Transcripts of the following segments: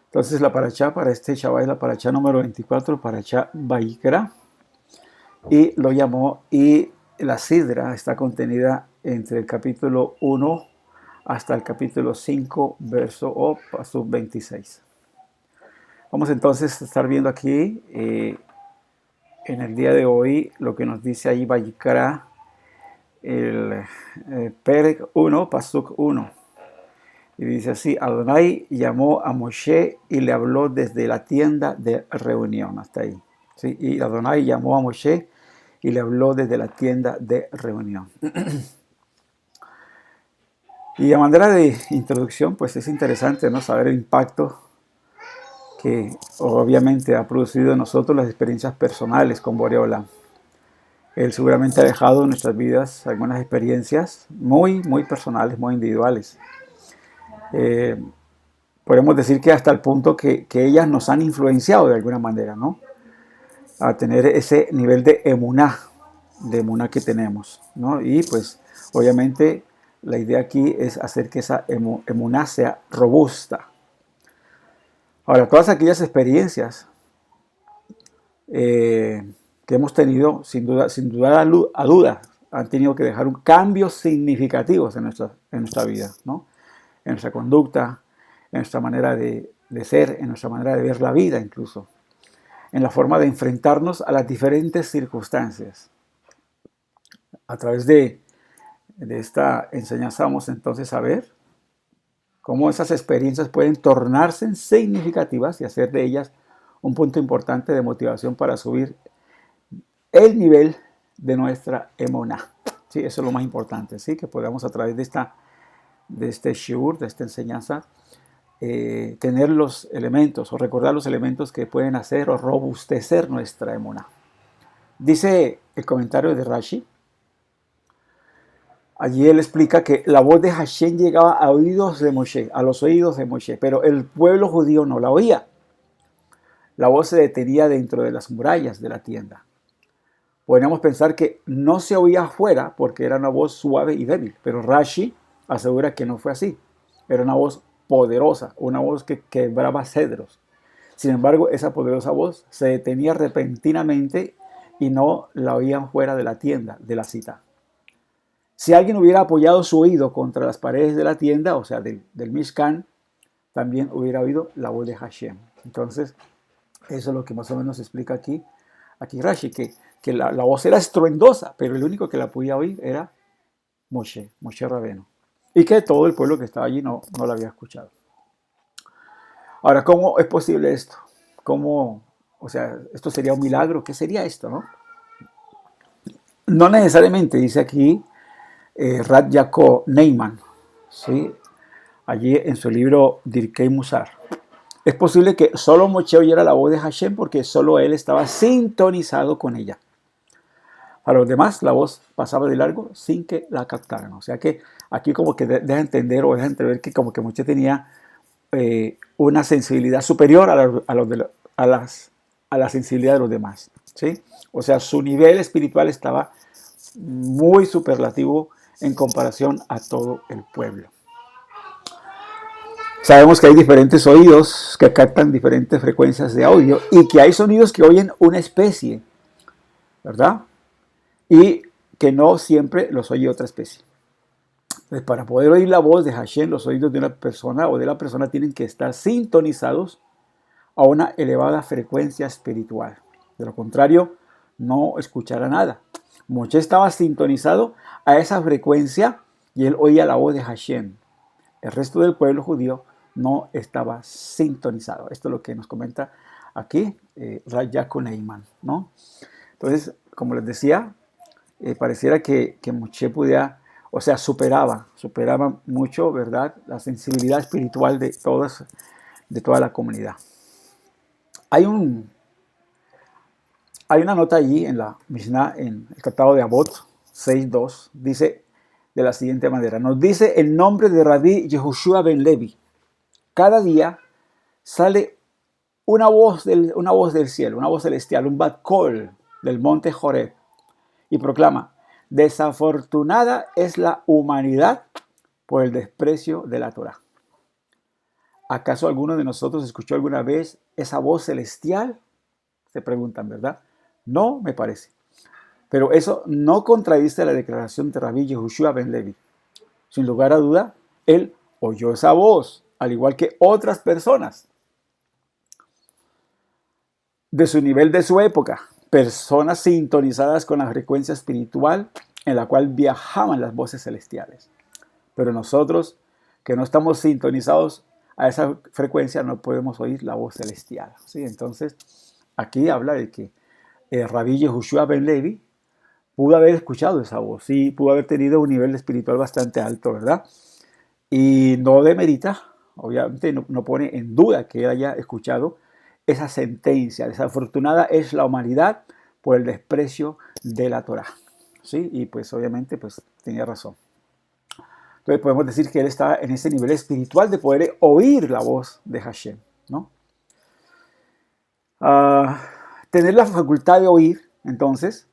Entonces la paracha para este Shabbat es la paracha número 24, paracha Vayikra, y lo llamó, y la sidra está contenida entre el capítulo 1 hasta el capítulo 5, verso o paso 26. Vamos entonces a estar viendo aquí en el día de hoy lo que nos dice ahí Vayikra, el Perek 1, Pasuk 1. Y dice así: Adonai llamó a Moshe y le habló desde la tienda de reunión. Hasta ahí. ¿Sí? Y Adonai llamó a Moshe y le habló desde la tienda de reunión. Y a manera de introducción, pues es interesante, ¿no?, saber el impacto que obviamente ha producido en nosotros las experiencias personales con Boreola. Él seguramente ha dejado en nuestras vidas algunas experiencias muy, muy personales, muy individuales. Podemos decir que hasta el punto que ellas nos han influenciado de alguna manera, ¿no?, a tener ese nivel de emuná que tenemos, ¿no? Y pues obviamente la idea aquí es hacer que esa emuná sea robusta. Ahora, todas aquellas experiencias que hemos tenido, sin duda a duda, han tenido que dejar cambios significativos en nuestra vida, ¿no?, en nuestra conducta, en nuestra manera de ser, en nuestra manera de ver la vida incluso, en la forma de enfrentarnos a las diferentes circunstancias. A través de esta enseñanza vamos entonces a ver cómo esas experiencias pueden tornarse significativas y hacer de ellas un punto importante de motivación para subir el nivel de nuestra emuná. ¿Sí? Eso es lo más importante, ¿sí?, que podamos a través de este shiur, de esta enseñanza, tener los elementos o recordar los elementos que pueden hacer o robustecer nuestra emuná. Dice el comentario de Rashi. Allí él explica que la voz de Hashem llegaba a oídos de Moshe, a los oídos de Moshe, pero el pueblo judío no la oía. La voz se detenía dentro de las murallas de la tienda. Podríamos pensar que no se oía afuera porque era una voz suave y débil, pero Rashi asegura que no fue así. Era una voz poderosa, una voz que quebraba cedros. Sin embargo, esa poderosa voz se detenía repentinamente y no la oían fuera de la tienda, de la cita. Si alguien hubiera apoyado su oído contra las paredes de la tienda, o sea, del Mishkan, también hubiera oído la voz de Hashem. Entonces, eso es lo que más o menos explica aquí Rashi, que la voz era estruendosa, pero el único que la podía oír era Moshe Rabbeinu. Y que todo el pueblo que estaba allí no la había escuchado. Ahora, ¿cómo es posible esto? ¿Cómo, o sea, esto sería un milagro? ¿Qué sería esto, no? No necesariamente, dice aquí Rad Yaakov Neyman, ¿sí?, allí en su libro Dirkei Musar. Es posible que solo Moshe oyera la voz de Hashem porque solo él estaba sintonizado con ella. A los demás la voz pasaba de largo sin que la captaran. O sea que aquí como que deja entender o deja entrever que como que Moshe tenía una sensibilidad superior a la sensibilidad de los demás, ¿sí? O sea, su nivel espiritual estaba muy superlativo en comparación a todo el pueblo. Sabemos que hay diferentes oídos que captan diferentes frecuencias de audio y que hay sonidos que oyen una especie, ¿verdad? Y que no siempre los oye otra especie. Entonces, para poder oír la voz de Hashem, los oídos de una persona o de la persona tienen que estar sintonizados a una elevada frecuencia espiritual. De lo contrario, no escuchará nada. Moshe estaba sintonizado a esa frecuencia y él oía la voz de Hashem. El resto del pueblo judío no estaba sintonizado. Esto es lo que nos comenta aquí Rad Yaakov Neyman, ¿no? Entonces, como les decía, pareciera que Moshe podía, o sea, superaba mucho, ¿verdad?, la sensibilidad espiritual de toda la comunidad. Hay una nota allí en la Mishnah, en el Tratado de Avot 6.2, dice de la siguiente manera: nos dice el nombre de Rabbi Yehoshua ben Levi. Cada día sale una voz del cielo, una voz celestial, un bat kol del monte Joreb, y proclama: desafortunada es la humanidad por el desprecio de la Torah. ¿Acaso alguno de nosotros escuchó alguna vez esa voz celestial? Se preguntan, ¿verdad? No, me parece. Pero eso no contradice la declaración de Rabbi Yehoshua ben Levi. Sin lugar a duda, él oyó esa voz, al igual que otras personas de su nivel, de su época, personas sintonizadas con la frecuencia espiritual en la cual viajaban las voces celestiales. Pero nosotros, que no estamos sintonizados a esa frecuencia, no podemos oír la voz celestial, ¿sí? Entonces, aquí habla de que Rabbi Yehoshua ben Levi pudo haber escuchado esa voz, sí, pudo haber tenido un nivel espiritual bastante alto, ¿verdad? Y no demerita, obviamente no pone en duda que él haya escuchado esa sentencia. Desafortunada es la humanidad por el desprecio de la Torá, ¿sí? Y pues obviamente pues tenía razón. Entonces podemos decir que él estaba en ese nivel espiritual de poder oír la voz de Hashem, ¿no? Tener la facultad de oír, entonces,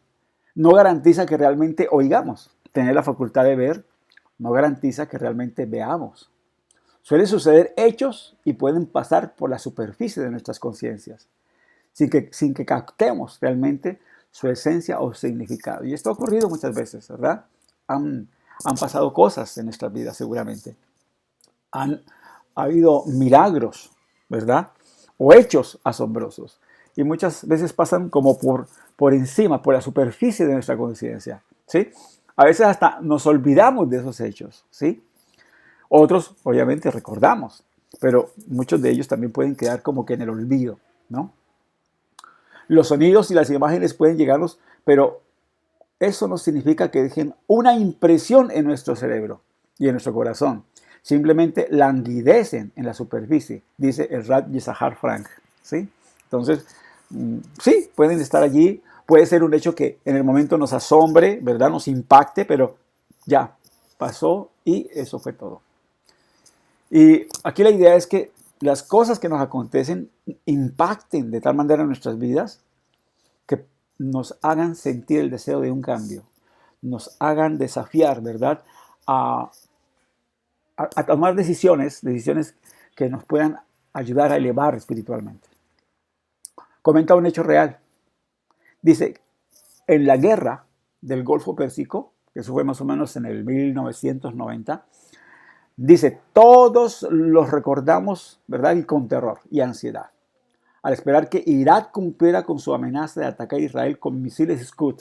no garantiza que realmente oigamos. Tener la facultad de ver no garantiza que realmente veamos. Suelen suceder hechos y pueden pasar por la superficie de nuestras conciencias, sin que captemos realmente su esencia o significado. Y esto ha ocurrido muchas veces, ¿verdad? Han pasado cosas en nuestras vidas seguramente. Ha habido milagros, ¿verdad? O hechos asombrosos. Y muchas veces pasan como por encima, por la superficie de nuestra conciencia, ¿sí? A veces hasta nos olvidamos de esos hechos, ¿sí? Otros, obviamente, recordamos, pero muchos de ellos también pueden quedar como que en el olvido, ¿no? Los sonidos y las imágenes pueden llegarnos, pero eso no significa que dejen una impresión en nuestro cerebro y en nuestro corazón. Simplemente languidecen en la superficie, dice el Rav Yisahar Frank, ¿sí? Entonces, sí, pueden estar allí. Puede ser un hecho que en el momento nos asombre, ¿verdad? Nos impacte, pero ya pasó y eso fue todo. Y aquí la idea es que las cosas que nos acontecen impacten de tal manera en nuestras vidas que nos hagan sentir el deseo de un cambio, nos hagan desafiar, ¿verdad? A tomar decisiones que nos puedan ayudar a elevar espiritualmente. Comenta un hecho real. Dice, en la guerra del Golfo Pérsico, que eso fue más o menos en el 1990, dice, todos los recordamos, ¿verdad? Y con terror y ansiedad, al esperar que Irak cumpliera con su amenaza de atacar a Israel con misiles Scud.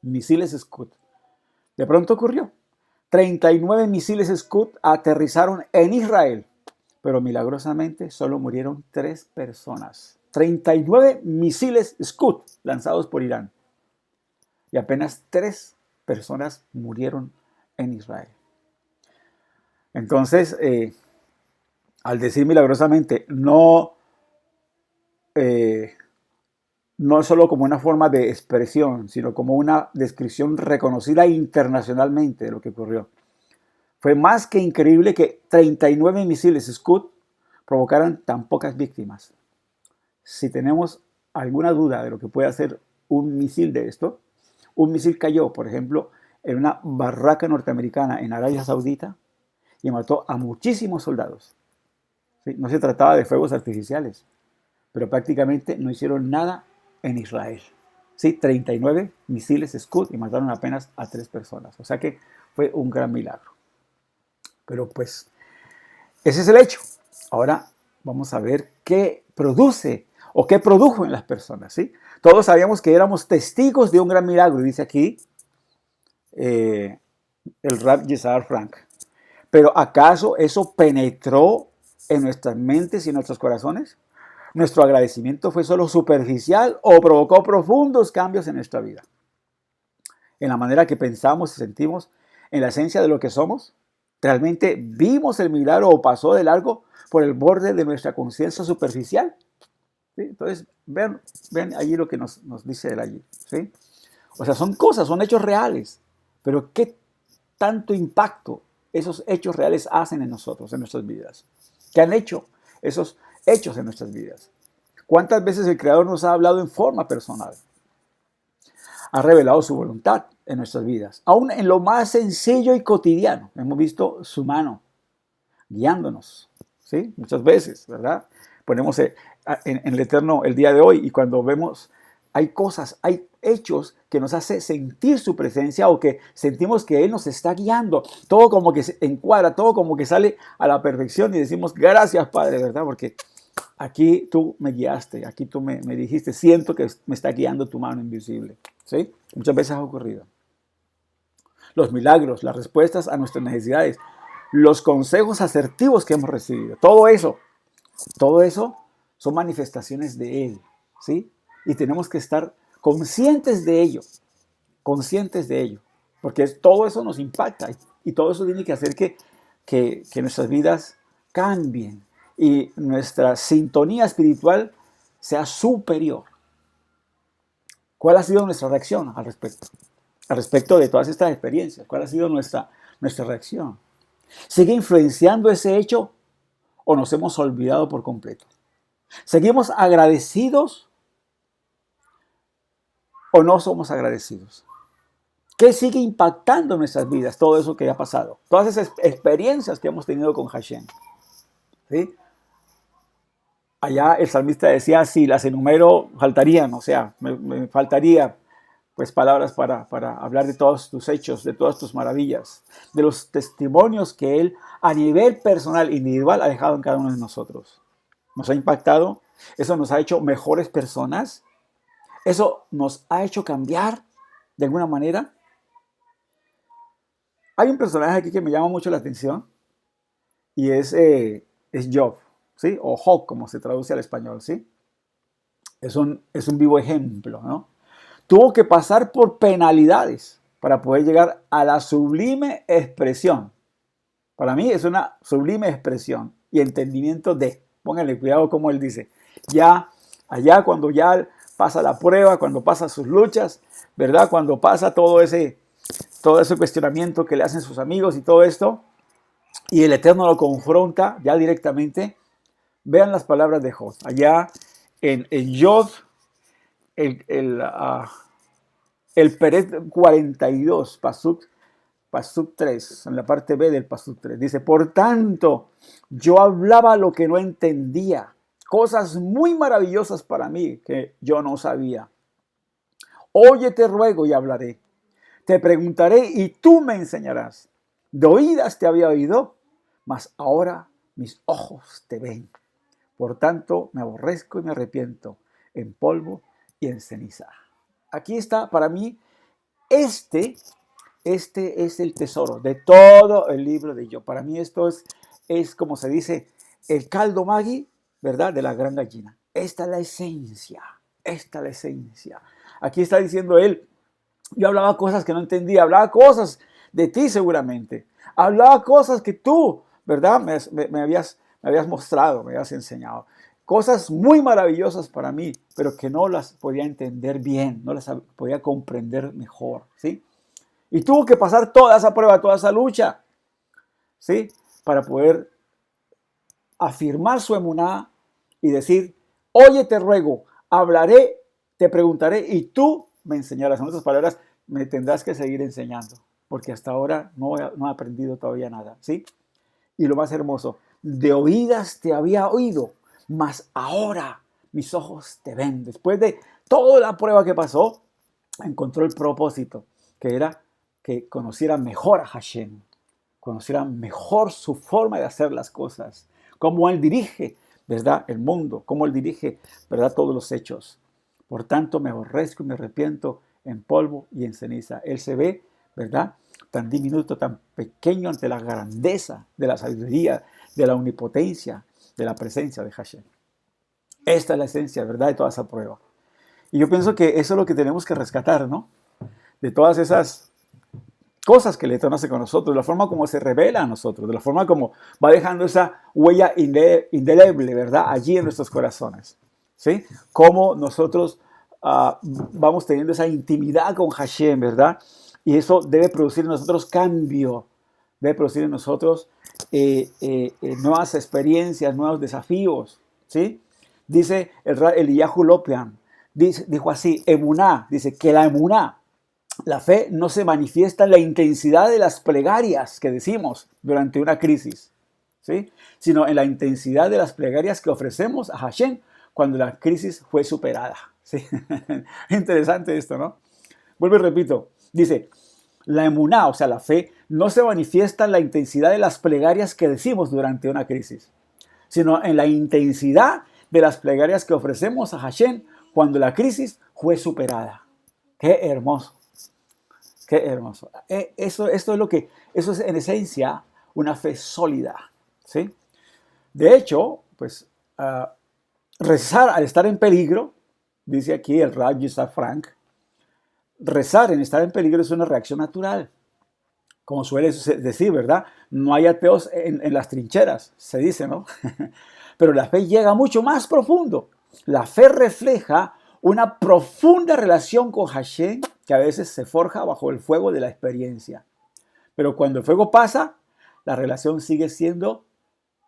Misiles Scud. De pronto ocurrió. 39 misiles Scud aterrizaron en Israel, pero milagrosamente solo murieron 3 personas. 39 misiles Scud lanzados por Irán. Y apenas 3 personas murieron en Israel. Entonces, al decir milagrosamente, no solo como una forma de expresión, sino como una descripción reconocida internacionalmente de lo que ocurrió. Fue más que increíble que 39 misiles Scud provocaran tan pocas víctimas. Si tenemos alguna duda de lo que puede hacer un misil de esto, un misil cayó, por ejemplo, en una barraca norteamericana en Arabia Saudita y mató a muchísimos soldados. ¿Sí? No se trataba de fuegos artificiales, pero prácticamente no hicieron nada en Israel. ¿Sí? 39 misiles Scud y mataron apenas a 3 personas. O sea que fue un gran milagro. Pero pues, ese es el hecho. Ahora vamos a ver qué produce o qué produjo en las personas, ¿sí? Todos sabíamos que éramos testigos de un gran milagro, dice aquí el Rav Yisahar Frank. Pero ¿acaso eso penetró en nuestras mentes y en nuestros corazones? ¿Nuestro agradecimiento fue solo superficial o provocó profundos cambios en nuestra vida? En la manera que pensamos y sentimos, en la esencia de lo que somos. ¿Realmente vimos el milagro o pasó de largo por el borde de nuestra conciencia superficial? ¿Sí? Entonces, ven allí lo que nos dice él allí, ¿sí? O sea, son cosas, son hechos reales, pero ¿qué tanto impacto esos hechos reales hacen en nosotros, en nuestras vidas? ¿Qué han hecho esos hechos en nuestras vidas? ¿Cuántas veces el Creador nos ha hablado en forma personal? Ha revelado su voluntad en nuestras vidas. Aún en lo más sencillo y cotidiano, hemos visto su mano guiándonos, ¿sí? Muchas veces, ¿verdad? Ponemos en el Eterno el día de hoy y cuando vemos, hay cosas, hay hechos que nos hace sentir su presencia o que sentimos que Él nos está guiando. Todo como que se encuadra, todo como que sale a la perfección y decimos, gracias Padre, ¿verdad? Porque aquí tú me guiaste, aquí tú me dijiste, siento que me está guiando tu mano invisible, ¿sí? Muchas veces ha ocurrido. Los milagros, las respuestas a nuestras necesidades, los consejos asertivos que hemos recibido, todo eso son manifestaciones de Él, ¿sí? Y tenemos que estar conscientes de ello, porque todo eso nos impacta y todo eso tiene que hacer que nuestras vidas cambien y nuestra sintonía espiritual sea superior. ¿Cuál ha sido nuestra reacción al respecto? Al respecto de todas estas experiencias, ¿cuál ha sido nuestra reacción? ¿Sigue influenciando ese hecho o nos hemos olvidado por completo? ¿Seguimos agradecidos o no somos agradecidos? ¿Qué sigue impactando en nuestras vidas? Todo eso que ha pasado. Todas esas experiencias que hemos tenido con Hashem. ¿Sí? Allá el salmista decía, si las enumero, faltarían. O sea, me faltaría pues palabras para hablar de todos tus hechos, de todas tus maravillas, de los testimonios que Él a nivel personal, individual, ha dejado en cada uno de nosotros. Nos ha impactado, eso nos ha hecho mejores personas, eso nos ha hecho cambiar de alguna manera. Hay un personaje aquí que me llama mucho la atención y es Job, ¿sí? O Job, como se traduce al español, ¿sí? Es un vivo ejemplo, ¿no? Tuvo que pasar por penalidades para poder llegar a la sublime expresión. Para mí es una sublime expresión y entendimiento de, pónganle cuidado como él dice, ya allá cuando ya pasa la prueba, cuando pasa sus luchas, ¿verdad? Cuando pasa todo ese cuestionamiento que le hacen sus amigos y todo esto, y el Eterno lo confronta ya directamente, vean las palabras de Job. Allá en Job, el Peret 42, Pasuk 3, en la parte B del Pasuk 3, dice, por tanto, yo hablaba lo que no entendía, cosas muy maravillosas para mí que yo no sabía. Oye, te ruego y hablaré. Te preguntaré y tú me enseñarás. De oídas te había oído, mas ahora mis ojos te ven. Por tanto, me aborrezco y me arrepiento en polvo y en ceniza. Aquí está, para mí, este es el tesoro de todo el libro de Job. Para mí esto es como se dice, el caldo Maggi, ¿verdad? De la gran gallina. Esta es la esencia, Aquí está diciendo él, yo hablaba cosas que no entendía, hablaba cosas de ti seguramente, hablaba cosas que tú, ¿verdad? Me habías mostrado, me habías enseñado. Cosas muy maravillosas para mí, pero que no las podía entender bien, no las podía comprender mejor, ¿sí? Y tuvo que pasar toda esa prueba, toda esa lucha, ¿sí? Para poder afirmar su emuná y decir, oye, te ruego, hablaré, te preguntaré y tú me enseñarás. En otras palabras, me tendrás que seguir enseñando, porque hasta ahora no he aprendido todavía nada, ¿sí? Y lo más hermoso, de oídas te había oído, mas ahora mis ojos te ven. Después de toda la prueba que pasó, encontró el propósito, que era que conociera mejor a Hashem, conociera mejor su forma de hacer las cosas, cómo Él dirige, ¿verdad? El mundo, cómo Él dirige, ¿verdad? Todos los hechos. Por tanto, me aborrezco y me arrepiento en polvo y en ceniza. Él se ve, ¿verdad? Tan diminuto, tan pequeño ante la grandeza de la sabiduría, de la omnipotencia, de la presencia de Hashem. Esta es la esencia, ¿verdad? De toda esa prueba. Y yo pienso que eso es lo que tenemos que rescatar, ¿no? De todas esas cosas que el Eterno hace con nosotros, de la forma como se revela a nosotros, de la forma como va dejando esa huella indeleble, ¿verdad? Allí en nuestros corazones, ¿sí? Cómo nosotros vamos teniendo esa intimidad con Hashem, ¿verdad? Y eso debe producir en nosotros cambio, debe producir en nosotros nuevas experiencias, nuevos desafíos, ¿sí? Dice el Eliyahu Lopian, dijo así, emuná, dice que la emuná, la fe no se manifiesta en la intensidad de las plegarias que decimos durante una crisis, ¿sí? Sino en la intensidad de las plegarias que ofrecemos a Hashem cuando la crisis fue superada. ¿Sí? Interesante esto, ¿no? Vuelvo y repito. Dice, la emuná, o sea, la fe, no se manifiesta en la intensidad de las plegarias que decimos durante una crisis, sino en la intensidad de las plegarias que ofrecemos a Hashem cuando la crisis fue superada. ¡Qué hermoso! ¡Qué hermoso! Eso es en esencia una fe sólida, ¿sí? De hecho, pues, rezar al estar en peligro, dice aquí el Rav Yitzhak Frank, rezar en estar en peligro es una reacción natural. Como suele decir, ¿verdad? No hay ateos en las trincheras, se dice, ¿no? Pero la fe llega mucho más profundo. La fe refleja una profunda relación con Hashem que a veces se forja bajo el fuego de la experiencia. Pero cuando el fuego pasa, la relación sigue siendo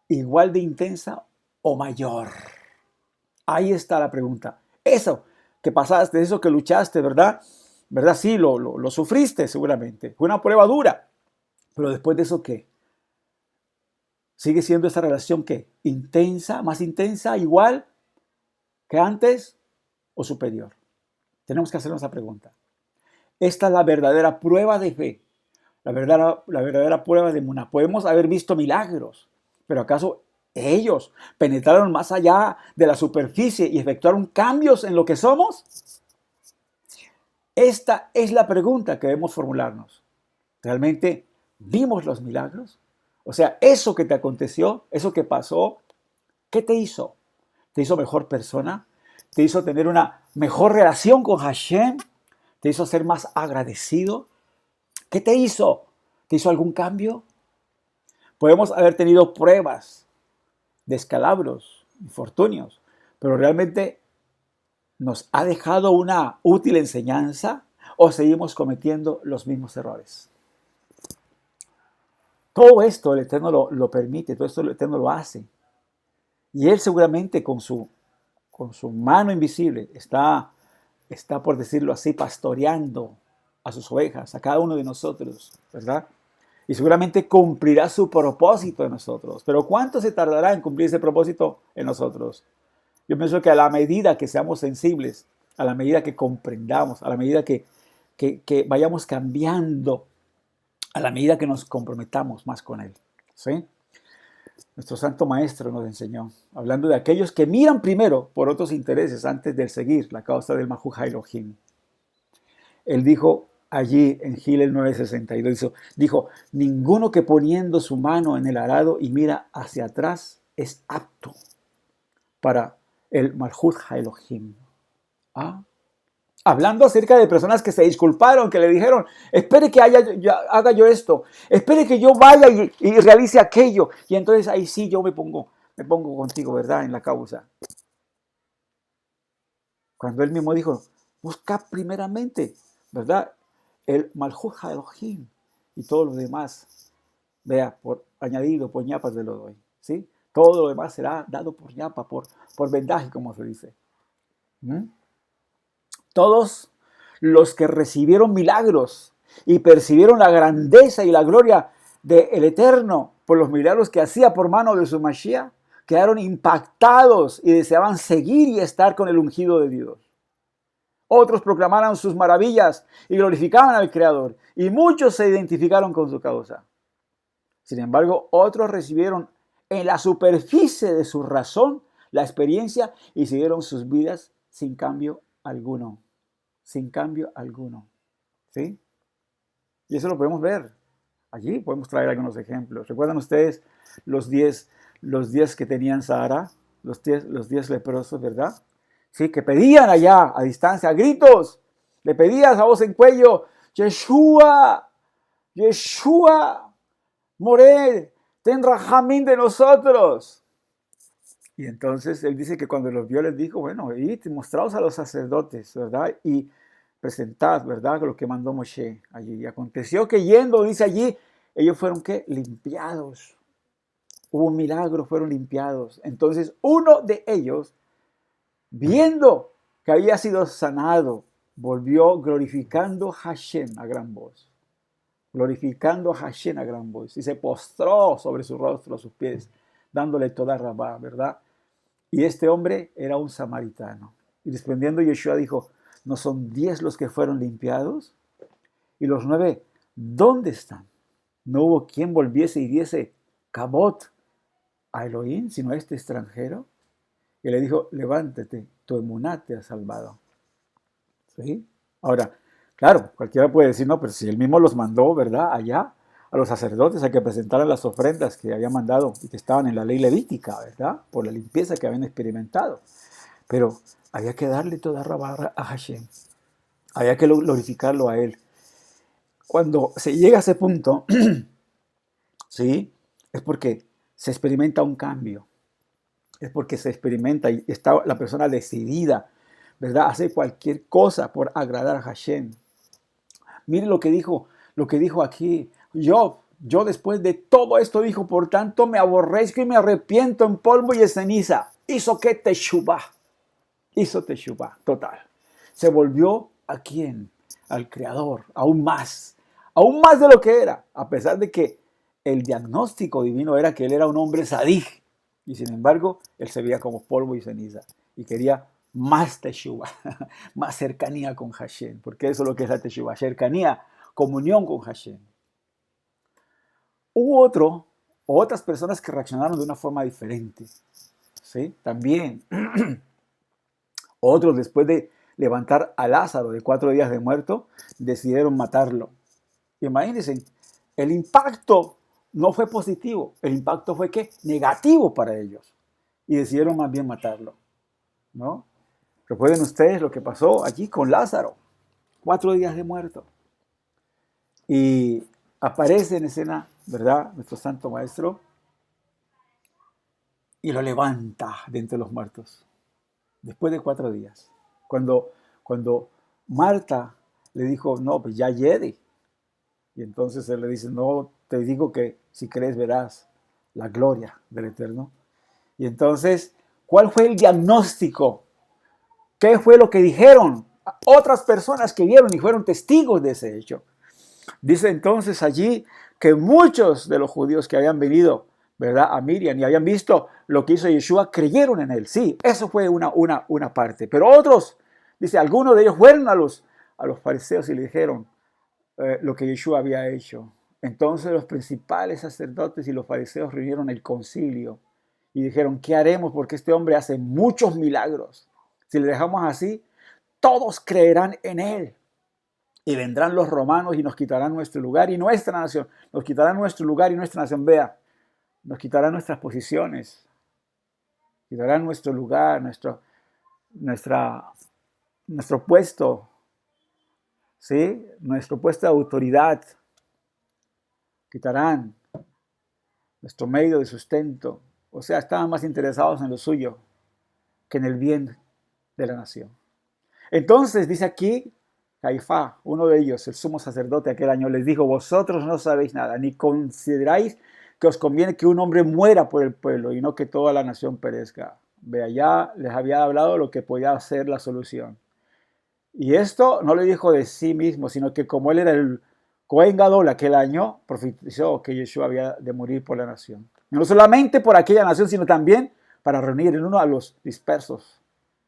igual de intensa o mayor. Ahí está la pregunta. Eso que pasaste, eso que luchaste, ¿verdad? ¿Verdad? Sí, lo sufriste seguramente. Fue una prueba dura. Pero después de eso, ¿qué? ¿Sigue siendo esa relación qué? ¿Intensa, más intensa, igual que antes o superior? Tenemos que hacernos esa pregunta. Esta es la verdadera prueba de fe. La verdadera prueba de emuná. Podemos haber visto milagros, pero ¿acaso ellos penetraron más allá de la superficie y efectuaron cambios en lo que somos? Esta es la pregunta que debemos formularnos. ¿Realmente vimos los milagros? O sea, eso que te aconteció, eso que pasó, ¿qué te hizo? ¿Te hizo mejor persona? ¿Te hizo tener una mejor relación con Hashem? ¿Te hizo ser más agradecido? ¿Qué te hizo? ¿Te hizo algún cambio? Podemos haber tenido pruebas, descalabros, infortunios, pero realmente ¿nos ha dejado una útil enseñanza o seguimos cometiendo los mismos errores? Todo esto el Eterno lo permite, todo esto el Eterno lo hace. Y Él seguramente con su mano invisible está, por decirlo así, pastoreando a sus ovejas, a cada uno de nosotros, ¿verdad? Y seguramente cumplirá su propósito en nosotros. Pero ¿cuánto se tardará en cumplir ese propósito en nosotros? Yo pienso que a la medida que seamos sensibles, a la medida que comprendamos, a la medida que vayamos cambiando, a la medida que nos comprometamos más con Él, ¿sí? Nuestro Santo Maestro nos enseñó, hablando de aquellos que miran primero por otros intereses antes de seguir la causa del Mahuja Elohim. Él dijo allí en Gilel 9:62, dijo, ninguno que poniendo su mano en el arado y mira hacia atrás es apto para el Malhut Elohim. ¿Ah? Hablando acerca de personas que se disculparon, que le dijeron, espere que haga yo esto, espere que yo vaya y realice aquello. Y entonces ahí sí yo me pongo contigo, ¿verdad? En la causa. Cuando él mismo dijo, busca primeramente, ¿verdad? El Malhut Elohim y todo lo demás, vea, por añadido, por ñapa te lo doy, ¿sí? Todo lo demás será dado por ñapa, por vendaje, como se dice. Todos los que recibieron milagros y percibieron la grandeza y la gloria del Eterno por los milagros que hacía por mano de su Mashiach, quedaron impactados y deseaban seguir y estar con el ungido de Dios. Otros proclamaron sus maravillas y glorificaban al Creador, y muchos se identificaron con su causa. Sin embargo, otros recibieron en la superficie de su razón la experiencia y siguieron sus vidas sin cambio alguno. Sin cambio alguno. ¿Sí? Y eso lo podemos ver. Allí podemos traer algunos ejemplos. ¿Recuerdan ustedes los 10 que tenían Sahara? Los 10 leprosos, ¿verdad? Sí, que pedían allá a distancia, a gritos. Le pedían a voz en cuello, Yeshua, Yeshua, Moré, ten rajamín de nosotros. Y entonces él dice que cuando los vio les dijo, bueno, id, mostraos a los sacerdotes, ¿verdad? Y presentad, ¿verdad? Lo que mandó Moshe allí. Y aconteció que yendo, dice allí, ellos fueron, ¿qué? Limpiados. Hubo un milagro, fueron limpiados. Entonces uno de ellos, viendo que había sido sanado, volvió glorificando Hashem a gran voz. glorificando a Hashem a gran voz, y se postró sobre su rostro, a sus pies, dándole toda rabá, ¿verdad? Y este hombre era un samaritano. Y respondiendo Yeshua dijo, ¿no son 10 los que fueron limpiados? Y los 9, ¿dónde están? No hubo quien volviese y diese cabot a Elohim, sino a este extranjero. Y le dijo, levántate, tu emuná te ha salvado. ¿Sí? Ahora, claro, cualquiera puede decir, no, pero si él mismo los mandó, ¿verdad? Allá, a los sacerdotes a que presentaran las ofrendas que había mandado y que estaban en la ley levítica, ¿verdad? Por la limpieza que habían experimentado. Pero había que darle toda rabá a Hashem. Había que glorificarlo a él. Cuando se llega a ese punto, ¿sí? Es porque se experimenta un cambio. Es porque se experimenta y está la persona decidida, ¿verdad? Hacer cualquier cosa por agradar a Hashem. Miren lo que dijo aquí yo después de todo esto dijo, por tanto me aborrezco y me arrepiento en polvo y en ceniza. Hizo teshuvá, total. Se volvió ¿a quién? Al Creador, aún más de lo que era, a pesar de que el diagnóstico divino era que él era un hombre sadij, y sin embargo, él se veía como polvo y ceniza, y quería más teshuvá, más cercanía con Hashem, porque eso es lo que es la teshuvá, cercanía, comunión con Hashem. Hubo otras personas que reaccionaron de una forma diferente, ¿sí? También, otros después de levantar a Lázaro de 4 días de muerto, decidieron matarlo. Imagínense, el impacto no fue positivo, el impacto fue ¿qué? Negativo para ellos. Y decidieron más bien matarlo, ¿no? Recuerden ustedes lo que pasó allí con Lázaro, 4 días de muerto. Y aparece en escena, ¿verdad? Nuestro Santo Maestro, y lo levanta de entre los muertos, después de 4 días. Cuando Marta le dijo, no, pues ya llegue. Y entonces él le dice, no, te digo que si crees verás la gloria del Eterno. Y entonces, ¿cuál fue el diagnóstico? ¿Qué fue lo que dijeron otras personas que vieron y fueron testigos de ese hecho? Dice entonces allí que muchos de los judíos que habían venido, ¿verdad?, a Miriam y habían visto lo que hizo Yeshua, creyeron en él. Sí, eso fue una parte. Pero otros, dice, algunos de ellos fueron a los fariseos y le dijeron lo que Yeshua había hecho. Entonces los principales sacerdotes y los fariseos reunieron el concilio y dijeron, ¿qué haremos? Porque este hombre hace muchos milagros. Si le dejamos así, todos creerán en él. Y vendrán los romanos y nos quitarán nuestro lugar y nuestra nación. Nos quitarán nuestro lugar y nuestra nación. Vea, nos quitarán nuestras posiciones. Quitarán nuestro lugar, nuestro puesto. ¿Sí? Nuestro puesto de autoridad. Quitarán nuestro medio de sustento. O sea, estaban más interesados en lo suyo que en el bien de la nación. Entonces, dice aquí, Caifás, uno de ellos, el sumo sacerdote aquel año, les dijo, vosotros no sabéis nada, ni consideráis que os conviene que un hombre muera por el pueblo y no que toda la nación perezca. Vea, ya les había hablado lo que podía ser la solución. Y esto no le dijo de sí mismo, sino que como él era el Cohen Gadol aquel año, profetizó que Yeshua había de morir por la nación. Y no solamente por aquella nación, sino también para reunir en uno a los dispersos,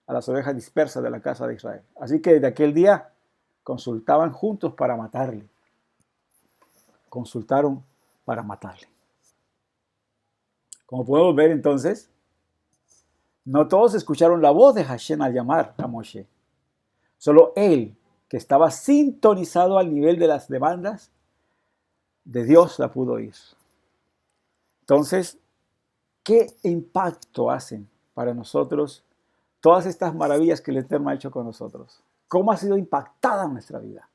a las ovejas dispersas de la casa de Israel. Así que desde aquel día consultaban juntos para matarle. Consultaron para matarle. Como podemos ver entonces, no todos escucharon la voz de Hashem al llamar a Moshe. Solo él, que estaba sintonizado al nivel de las demandas de Dios, la pudo oír. Entonces, ¿qué impacto hacen para nosotros todas estas maravillas que el Eterno ha hecho con nosotros? ¿Cómo ha sido impactada nuestra vida?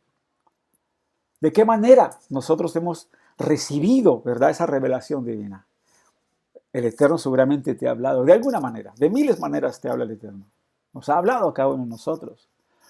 ¿De qué manera nosotros hemos recibido, verdad, esa revelación divina? El Eterno seguramente te ha hablado, de alguna manera, de miles de maneras te habla el Eterno. Nos ha hablado a cada uno de nosotros,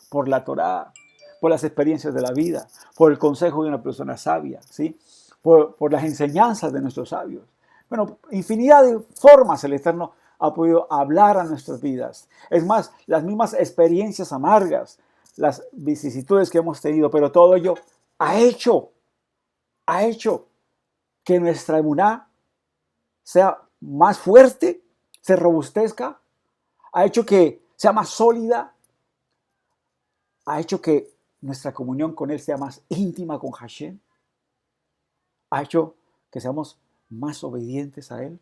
por la Torá, por las experiencias de la vida, por el consejo de una persona sabia, ¿sí? por las enseñanzas de nuestros sabios. Bueno, infinidad de formas el Eterno ha podido hablar a nuestras vidas. Es más, las mismas experiencias amargas, las vicisitudes que hemos tenido, pero todo ello ha hecho ha hecho que nuestra emuná sea más fuerte, se robustezca, ha hecho que sea más sólida, ha hecho que nuestra comunión con Él sea más íntima con Hashem, ha hecho que seamos más obedientes a Él.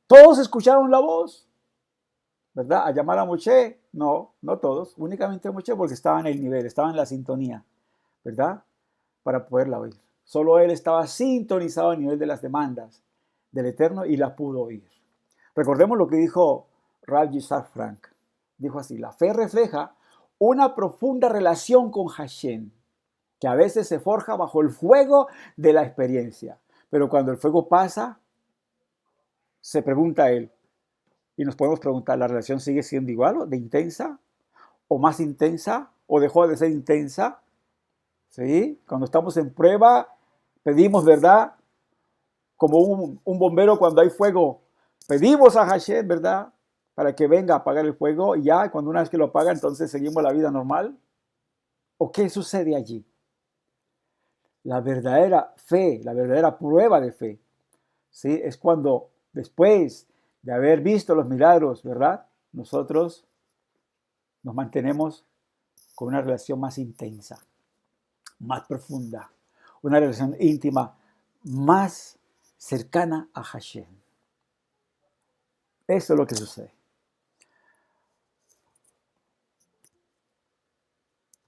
Todos escucharon la voz, ¿verdad? A llamar a Moshe, no, no todos, únicamente Moshe porque estaba en el nivel, estaba en la sintonía, ¿verdad? Para poderla oír. Solo él estaba sintonizado a nivel de las demandas del Eterno y la pudo oír. Recordemos lo que dijo Rav Yitzhak Frank. Dijo así: la fe refleja una profunda relación con Hashem, que a veces se forja bajo el fuego de la experiencia. Pero cuando el fuego pasa, se pregunta él, y nos podemos preguntar, ¿la relación sigue siendo igual o de intensa? ¿O más intensa? ¿O dejó de ser intensa? ¿Sí? Cuando estamos en prueba, pedimos, ¿verdad? Como un bombero cuando hay fuego, pedimos a Hashem, ¿verdad? Para que venga a apagar el fuego y ya, cuando una vez que lo apaga, entonces seguimos la vida normal. ¿O qué sucede allí? La verdadera fe, la verdadera prueba de fe, ¿sí? Es cuando después de haber visto los milagros, ¿verdad? Nosotros nos mantenemos con una relación más intensa, más profunda, una relación íntima más cercana a Hashem. Eso es lo que sucede.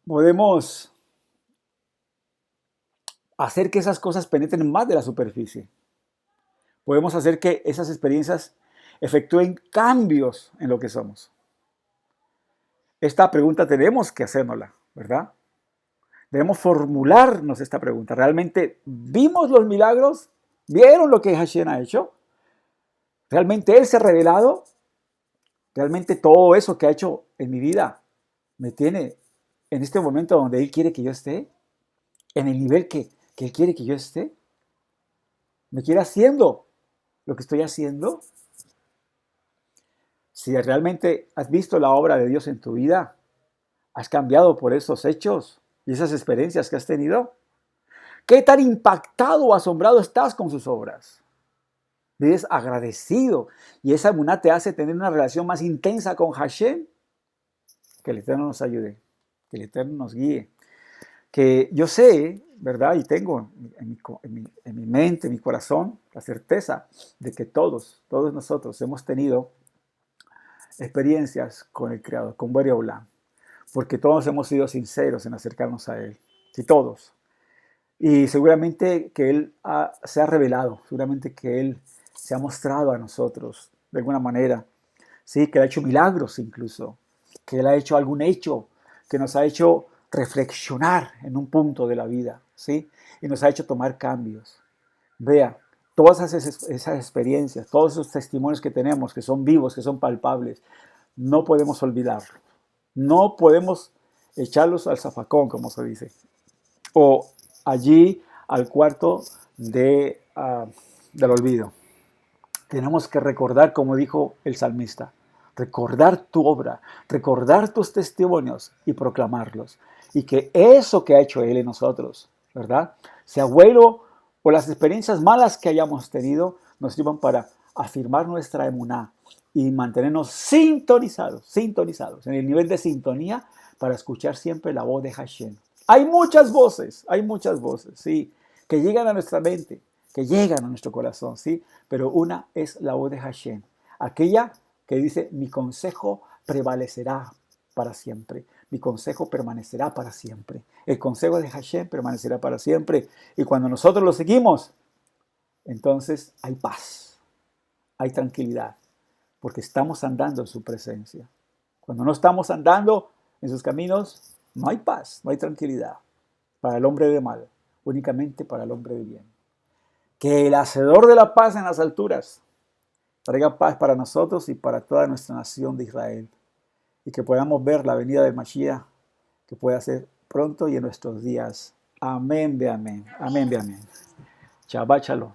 Podemos hacer que esas cosas penetren más de la superficie. Podemos hacer que esas experiencias efectúen cambios en lo que somos. Esta pregunta tenemos que hacérnosla, ¿verdad? Debemos formularnos esta pregunta. ¿Realmente vimos los milagros? ¿Vieron lo que Hashem ha hecho? ¿Realmente Él se ha revelado? ¿Realmente todo eso que ha hecho en mi vida me tiene en este momento donde Él quiere que yo esté? ¿En el nivel que Él quiere que yo esté? ¿Me quiere haciendo lo que estoy haciendo? Si realmente has visto la obra de Dios en tu vida, has cambiado por esos hechos y esas experiencias que has tenido, ¿qué tan impactado o asombrado estás con sus obras? Vives agradecido y esa emuná te hace tener una relación más intensa con Hashem. Que el Eterno nos ayude, que el Eterno nos guíe. Que yo sé, ¿verdad? Y tengo en mi mente, en mi corazón, la certeza de que todos nosotros hemos tenido experiencias con el Creador, con Borei Olam, porque todos hemos sido sinceros en acercarnos a Él, sí, todos. Y seguramente que Él se ha revelado, seguramente que Él se ha mostrado a nosotros de alguna manera, sí, que Él ha hecho milagros incluso, que Él ha hecho algún hecho que nos ha hecho reflexionar en un punto de la vida, ¿sí? Y nos ha hecho tomar cambios. Vea, todas esas experiencias, todos esos testimonios que tenemos, que son vivos, que son palpables, no podemos olvidarlos. No podemos echarlos al zafacón, como se dice, o allí al cuarto del olvido. Tenemos que recordar, como dijo el salmista, recordar tu obra, recordar tus testimonios y proclamarlos. Y que eso que ha hecho Él en nosotros, ¿verdad? Sea bueno o las experiencias malas que hayamos tenido, nos sirvan para afirmar nuestra emuná y mantenernos sintonizados en el nivel de sintonía para escuchar siempre la voz de Hashem. Hay muchas voces, sí, que llegan a nuestra mente, que llegan a nuestro corazón, sí, pero una es la voz de Hashem, aquella que dice: mi consejo prevalecerá para siempre, mi consejo permanecerá para siempre, el consejo de Hashem permanecerá para siempre, y cuando nosotros lo seguimos, entonces hay paz, hay tranquilidad, porque estamos andando en su presencia. Cuando no estamos andando en sus caminos, no hay paz, no hay tranquilidad para el hombre de mal, únicamente para el hombre de bien. Que el hacedor de la paz en las alturas traiga paz para nosotros y para toda nuestra nación de Israel. Y que podamos ver la venida del Mashiach, que pueda ser pronto y en nuestros días. Amén, ve amén. Amén, ve amén. Shabbat shalom.